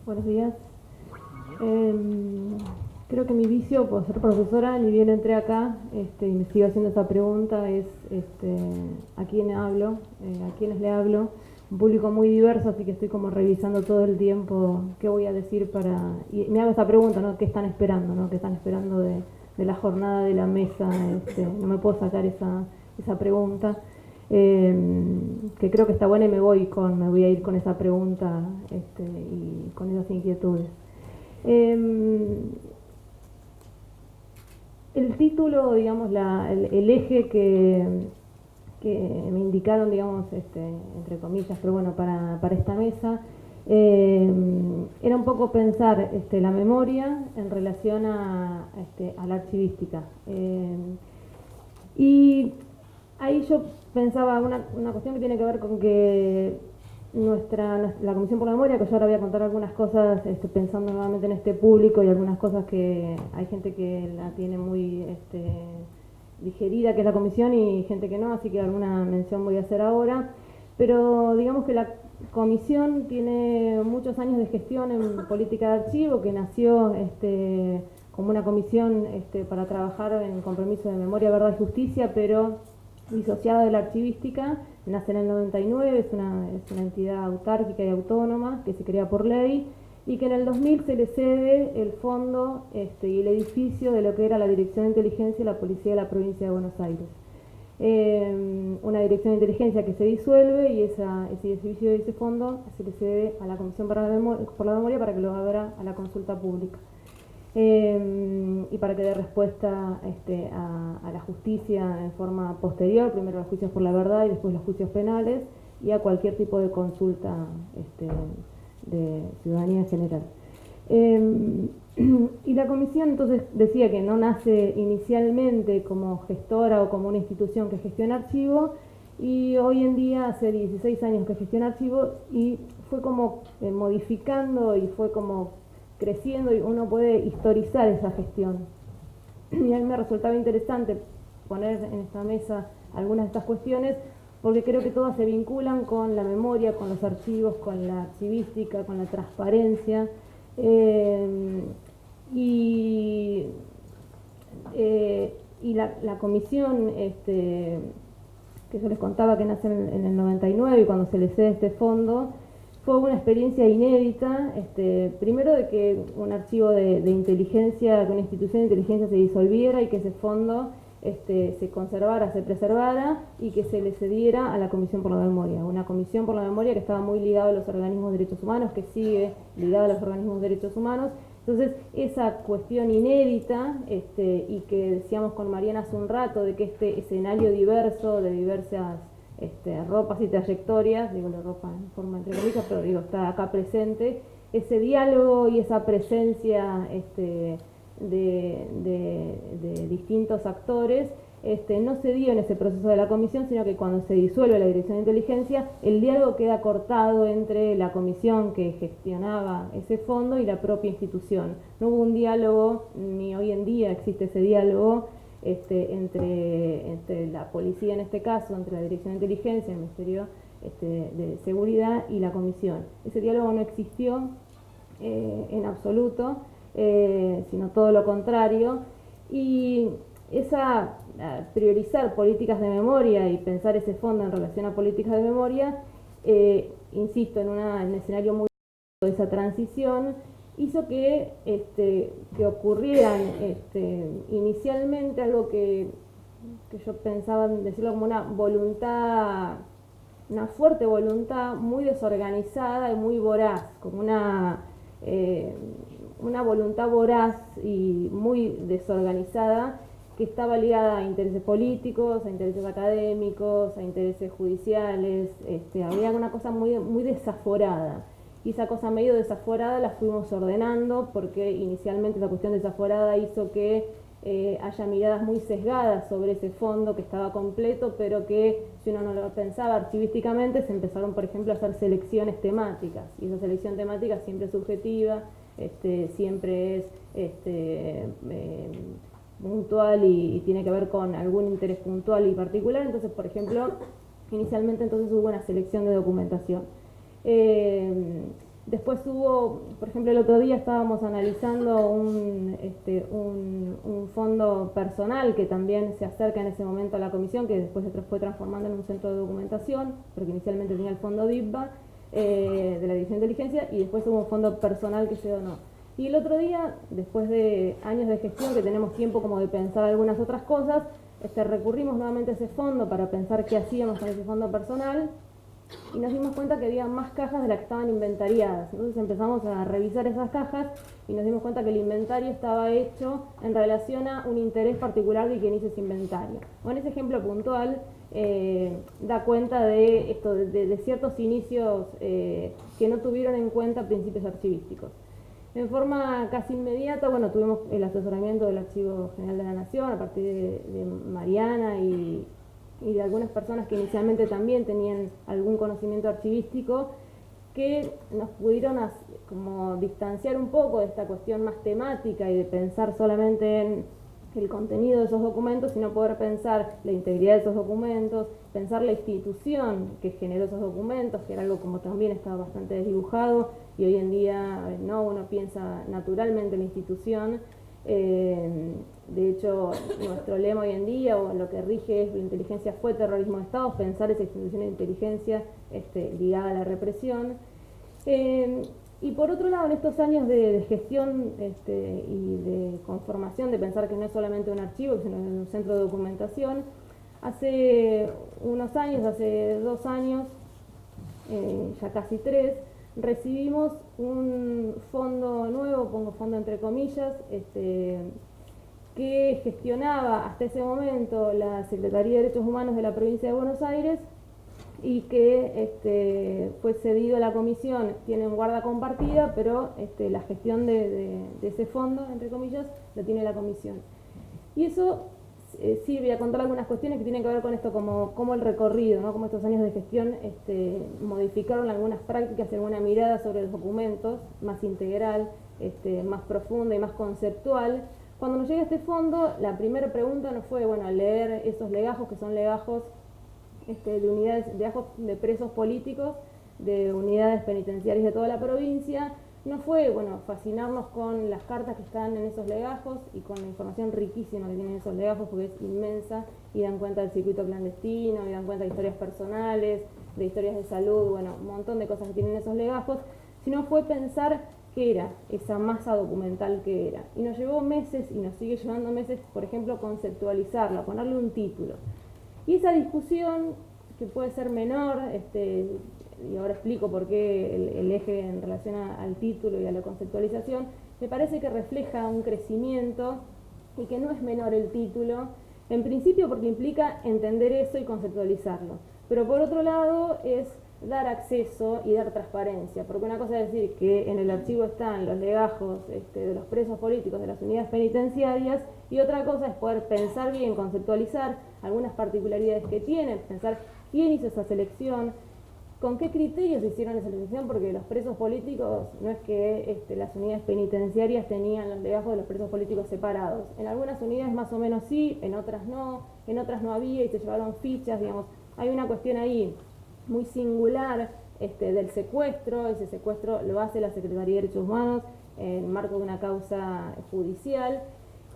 Buenos días. Creo que mi vicio por ser profesora, ni bien entré acá y me sigo haciendo esa pregunta, es a quién hablo, a quiénes le hablo. Un público muy diverso, así que estoy como revisando todo el tiempo qué voy a decir y me hago esa pregunta, ¿no? ¿Qué están esperando, no? ¿Qué están esperando de la jornada de la mesa? No me puedo sacar esa pregunta. Que creo que está buena y me voy a ir con esa pregunta y con esas inquietudes. El título, digamos, el eje que me indicaron, digamos, entre comillas, pero bueno, para esta mesa, era un poco pensar la memoria en relación a la archivística. Y ahí yo pensaba una cuestión que tiene que ver con que la Comisión por la Memoria, que yo ahora voy a contar algunas cosas pensando nuevamente en este público y algunas cosas que hay gente que la tiene muy digerida, que es la comisión, y gente que no, así que alguna mención voy a hacer ahora. Pero digamos que la comisión tiene muchos años de gestión en política de archivo, que nació como una comisión para trabajar en compromiso de memoria, verdad y justicia, pero disociada de la archivística. Nace en el 99, es una entidad autárquica y autónoma que se crea por ley, y que en el 2000 se le cede el fondo y el edificio de lo que era la Dirección de Inteligencia de la Policía de la Provincia de Buenos Aires. Una dirección de inteligencia que se disuelve, y ese edificio y ese fondo se le cede a la Comisión por la Memoria para que lo abra a la consulta pública. Y para que dé respuesta a la justicia en forma posterior, primero los juicios por la verdad y después los juicios penales, y a cualquier tipo de consulta de ciudadanía en general. Y la comisión entonces decía que no nace inicialmente como gestora o como una institución que gestiona archivo, y hoy en día hace 16 años que gestiona archivo, y fue como modificando y fue como creciendo, y uno puede historizar esa gestión. Y a mí me resultaba interesante poner en esta mesa algunas de estas cuestiones, porque creo que todas se vinculan con la memoria, con los archivos, con la archivística, con la transparencia. Eh, y la comisión que yo les contaba, que nace en el 99, y cuando se le cede este fondo, fue una experiencia inédita, primero de que un archivo de inteligencia, que una institución de inteligencia se disolviera, y que ese fondo se conservara, se preservara, y que se le cediera a la Comisión por la Memoria. Una Comisión por la Memoria que estaba muy ligada a los organismos de derechos humanos, que sigue ligada a los organismos de derechos humanos. Entonces, esa cuestión inédita, y que decíamos con Mariana hace un rato, de que este escenario diverso, de diversas ropas y trayectorias, digo la ropa en forma entre comillas, pero digo, está acá presente, ese diálogo y esa presencia de distintos actores, no se dio en ese proceso de la comisión, sino que cuando se disuelve la Dirección de Inteligencia, el diálogo queda cortado entre la comisión que gestionaba ese fondo y la propia institución. No hubo un diálogo, ni hoy en día existe ese diálogo entre la policía, en este caso, entre la Dirección de Inteligencia, el Ministerio de Seguridad y la comisión. Ese diálogo no existió en absoluto, sino todo lo contrario. Y priorizar políticas de memoria y pensar ese fondo en relación a políticas de memoria, insisto, en un escenario muy de esa transición, hizo que ocurrieran inicialmente algo que yo pensaba decirlo como una voluntad, una fuerte voluntad muy desorganizada y muy voraz, como una voluntad voraz y muy desorganizada, que estaba ligada a intereses políticos, a intereses académicos, a intereses judiciales. Había una cosa muy desaforada, y esa cosa medio desaforada la fuimos ordenando, porque inicialmente esa cuestión desaforada hizo que haya miradas muy sesgadas sobre ese fondo que estaba completo, pero que, si uno no lo pensaba archivísticamente, se empezaron, por ejemplo, a hacer selecciones temáticas, y esa selección temática siempre es subjetiva, siempre es puntual, y tiene que ver con algún interés puntual y particular. Entonces, por ejemplo, inicialmente entonces hubo una selección de documentación. Después hubo, por ejemplo, el otro día estábamos analizando un fondo personal que también se acerca en ese momento a la comisión, que después se fue transformando en un centro de documentación, porque inicialmente tenía el fondo DIPBA de la Dirección de Inteligencia, y después hubo un fondo personal que se donó. Y el otro día, después de años de gestión, que tenemos tiempo como de pensar algunas otras cosas, recurrimos nuevamente a ese fondo para pensar qué hacíamos con ese fondo personal, y nos dimos cuenta que había más cajas de las que estaban inventariadas. Entonces empezamos a revisar esas cajas y nos dimos cuenta que el inventario estaba hecho en relación a un interés particular de quien hizo ese inventario. Bueno, ese ejemplo puntual da cuenta de esto, de ciertos inicios que no tuvieron en cuenta principios archivísticos. En forma casi inmediata, bueno, tuvimos el asesoramiento del Archivo General de la Nación a partir de Mariana y de algunas personas que inicialmente también tenían algún conocimiento archivístico, que nos pudieron como distanciar un poco de esta cuestión más temática y de pensar solamente en el contenido de esos documentos, sino poder pensar la integridad de esos documentos, pensar la institución que generó esos documentos, que era algo como también estaba bastante desdibujado, y hoy en día no, uno piensa naturalmente en la institución. De hecho, nuestro lema hoy en día, o lo que rige es: la inteligencia fue terrorismo de Estado, pensar esa institución de inteligencia ligada a la represión. Y por otro lado, en estos años de gestión y de conformación, de pensar que no es solamente un archivo, sino un centro de documentación, hace unos años, hace 2 años, ya casi 3, recibimos un fondo nuevo, pongo fondo entre comillas, que gestionaba hasta ese momento la Secretaría de Derechos Humanos de la Provincia de Buenos Aires, y que fue cedido a la comisión. Tienen guarda compartida, pero la gestión de ese fondo, entre comillas, lo tiene la comisión. Y eso sí, voy a contar algunas cuestiones que tienen que ver con esto, como el recorrido, ¿no? Como estos años de gestión modificaron algunas prácticas y alguna mirada sobre los documentos, más integral, más profunda y más conceptual. Cuando nos llega este fondo, la primera pregunta no fue, bueno, leer esos legajos, que son legajos de unidades, de presos políticos, de unidades penitenciarias de toda la provincia. No fue, bueno, fascinarnos con las cartas que están en esos legajos y con la información riquísima que tienen esos legajos, porque es inmensa, y dan cuenta del circuito clandestino, y dan cuenta de historias personales, de historias de salud, bueno, un montón de cosas que tienen esos legajos, sino fue pensar qué era esa masa documental que era. Y nos llevó meses, y nos sigue llevando meses, por ejemplo, conceptualizarla, ponerle un título. Y esa discusión, que puede ser menor, y ahora explico por qué el eje en relación al título y a la conceptualización, me parece que refleja un crecimiento, y que no es menor el título, en principio porque implica entender eso y conceptualizarlo, pero por otro lado es dar acceso y dar transparencia, porque una cosa es decir que en el archivo están los legajos de los presos políticos de las unidades penitenciarias, y otra cosa es poder pensar bien, conceptualizar algunas particularidades que tienen, pensar quién hizo esa selección, con qué criterios se hicieron esa selección, porque los presos políticos, no es que las unidades penitenciarias tenían los legajos de los presos políticos separados. En algunas unidades más o menos sí, en otras no había, y se llevaron fichas, digamos. Hay una cuestión ahí muy singular del secuestro. Ese secuestro lo hace la Secretaría de Derechos Humanos en el marco de una causa judicial,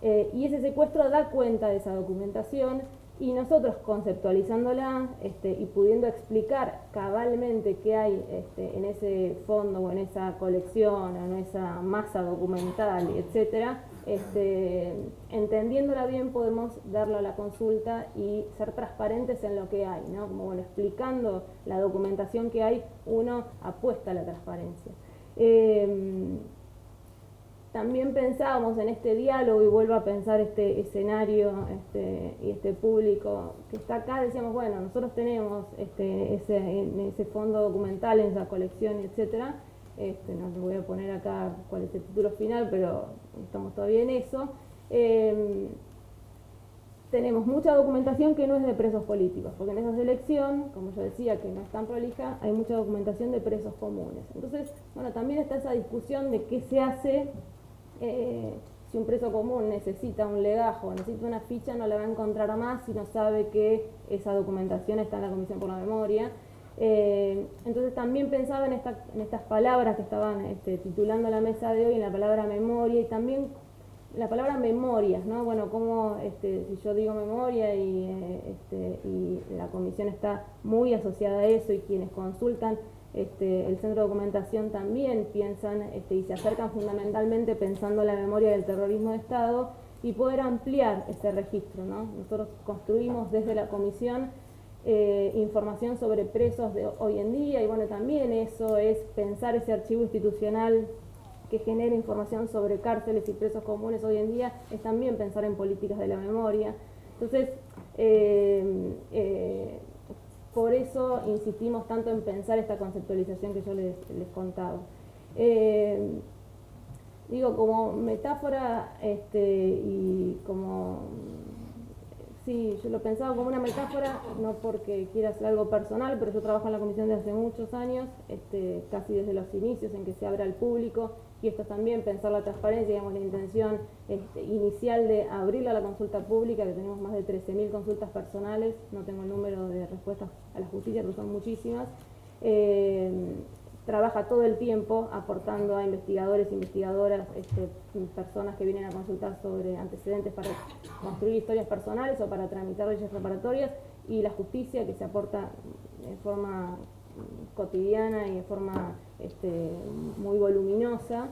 y ese secuestro da cuenta de esa documentación, y nosotros conceptualizándola y pudiendo explicar cabalmente qué hay en ese fondo o en esa colección o en esa masa documental, etcétera, entendiéndola bien, podemos darlo a la consulta y ser transparentes en lo que hay, ¿no? Como, bueno, explicando la documentación que hay, uno apuesta a la transparencia. También pensábamos en este diálogo, y vuelvo a pensar este escenario y este público que está acá, decíamos, bueno, nosotros tenemos ese fondo documental, en esa colección, etcétera. No les voy a poner acá cuál es el título final, pero estamos todavía en eso. Tenemos mucha documentación que no es de presos políticos, porque en esa selección, como yo decía, que no es tan prolija, hay mucha documentación de presos comunes. Entonces, bueno, también está esa discusión de qué se hace. Si un preso común necesita un legajo, necesita una ficha, no la va a encontrar más si no sabe que esa documentación está en la Comisión por la Memoria. Entonces también pensaba en estas palabras que estaban titulando la mesa de hoy, en la palabra memoria y también la palabra memorias, ¿no? Bueno, como si yo digo memoria y la comisión está muy asociada a eso y quienes consultan el centro de documentación también piensan y se acercan fundamentalmente pensando la memoria del terrorismo de Estado y poder ampliar ese registro, ¿no? Nosotros construimos desde la comisión información sobre presos de hoy en día y bueno, también eso es pensar ese archivo institucional que genera información sobre cárceles y presos comunes hoy en día, es también pensar en políticas de la memoria. Entonces, por eso insistimos tanto en pensar esta conceptualización que yo les contaba. Digo, como metáfora y como... Sí, yo lo pensaba como una metáfora, no porque quiera hacer algo personal, pero yo trabajo en la comisión desde hace muchos años, casi desde los inicios en que se abre al público, y esto también, pensar la transparencia, digamos, la intención inicial de abrirla a la consulta pública, que tenemos más de 13.000 consultas personales, no tengo el número de respuestas a la justicia, pero son muchísimas. Trabaja todo el tiempo aportando a investigadores, investigadoras, personas que vienen a consultar sobre antecedentes para construir historias personales o para tramitar leyes reparatorias, y la justicia que se aporta de forma cotidiana y de forma muy voluminosa.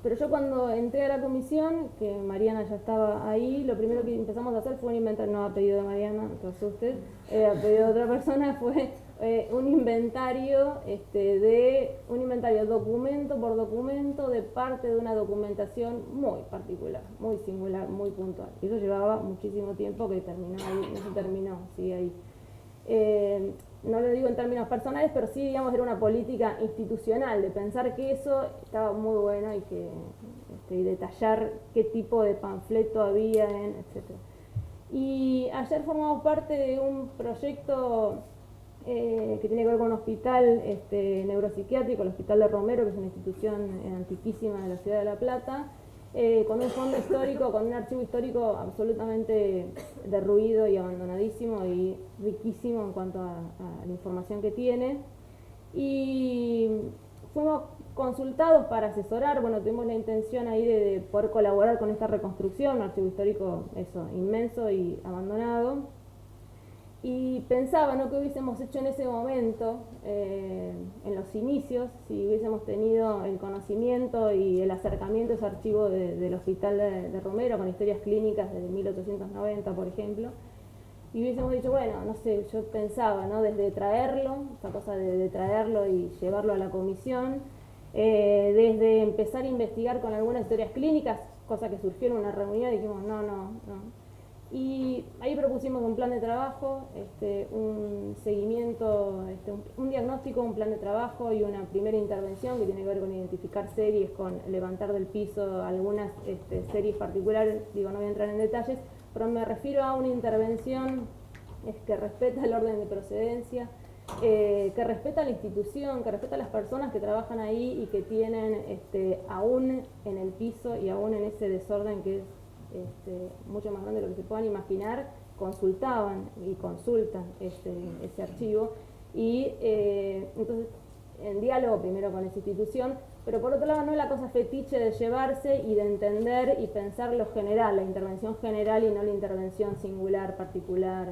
Pero yo cuando entré a la comisión, que Mariana ya estaba ahí, lo primero que empezamos a hacer fue un inventario, no a pedido de Mariana, no te asustes, a pedido de otra persona, fue un inventario documento por documento de parte de una documentación muy particular, muy singular, muy puntual. Y eso llevaba muchísimo tiempo que terminó ahí, no se terminó, sigue ahí. No lo digo en términos personales, pero sí, digamos, era una política institucional de pensar que eso estaba muy bueno y que y detallar qué tipo de panfleto había, etc. Y ayer formamos parte de un proyecto que tiene que ver con un hospital neuropsiquiátrico, el Hospital de Romero, que es una institución antiquísima de la ciudad de La Plata, con un fondo histórico, con un archivo histórico absolutamente derruido y abandonadísimo y riquísimo en cuanto a la información que tiene. Y fuimos consultados para asesorar, bueno, tuvimos la intención ahí de poder colaborar con esta reconstrucción, un archivo histórico inmenso y abandonado. Y pensaba, ¿no?, que hubiésemos hecho en ese momento, en los inicios, si hubiésemos tenido el conocimiento y el acercamiento a ese archivo del Hospital de Romero, con historias clínicas desde 1890, por ejemplo, y hubiésemos dicho, bueno, no sé, yo pensaba, ¿no?, desde traerlo, esa cosa de traerlo y llevarlo a la comisión, desde empezar a investigar con algunas historias clínicas, cosa que surgió en una reunión, y dijimos, no. Y ahí propusimos un plan de trabajo, un seguimiento, un diagnóstico, un plan de trabajo y una primera intervención que tiene que ver con identificar series, con levantar del piso algunas series particulares. Digo, no voy a entrar en detalles, pero me refiero a una intervención que respeta el orden de procedencia, que respeta la institución, que respeta a las personas que trabajan ahí y que tienen, aún en el piso y aún en ese desorden que es mucho más grande de lo que se puedan imaginar, consultaban y consultan ese archivo. Y entonces, en diálogo primero con esa institución, pero por otro lado no es la cosa fetiche de llevarse y de entender y pensar lo general, la intervención general y no la intervención singular, particular,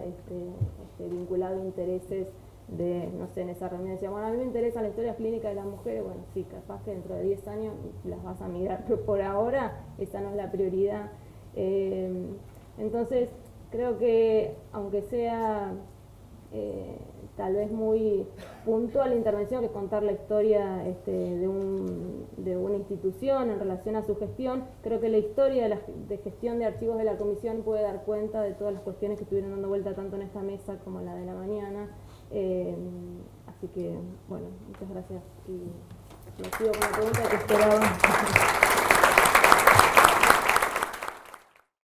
vinculado a intereses de, no sé, en esa reunión decía, bueno, a mí me interesa la historia clínica de las mujeres, bueno, sí, capaz que dentro de 10 años las vas a mirar, pero por ahora esa no es la prioridad. Entonces, creo que aunque sea tal vez muy puntual la intervención, que es contar la historia de una institución en relación a su gestión, creo que la historia de gestión de archivos de la comisión puede dar cuenta de todas las cuestiones que estuvieron dando vuelta tanto en esta mesa como en la de la mañana. Así que, bueno, muchas gracias y les sigo con la pregunta que esperaba.